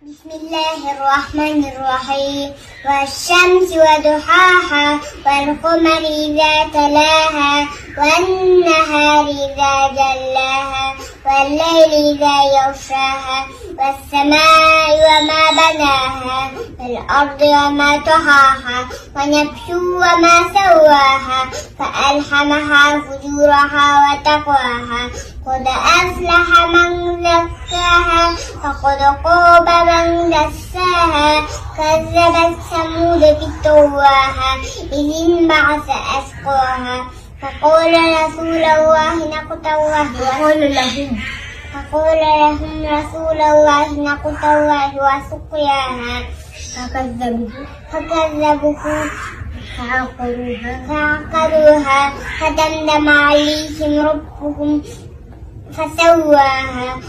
بسم الله الرحمن الرحيم والشمس وضحاها والقمر إذا تلاها والنهار إذا جلاها والليل إذا يغشاها والسماء وما بناها والأرض وما طحاها ونفس وما سواها فألهمها فجورها وتقواها قد أفلح من زكاها وقد خاب من دساها كذبت ثمود بطغواها إذ انبعث أشقاها فقال رسول الله ناقة الله وسقياها فكذبوه فعقروها فدمدم عليهم ربهم فسواها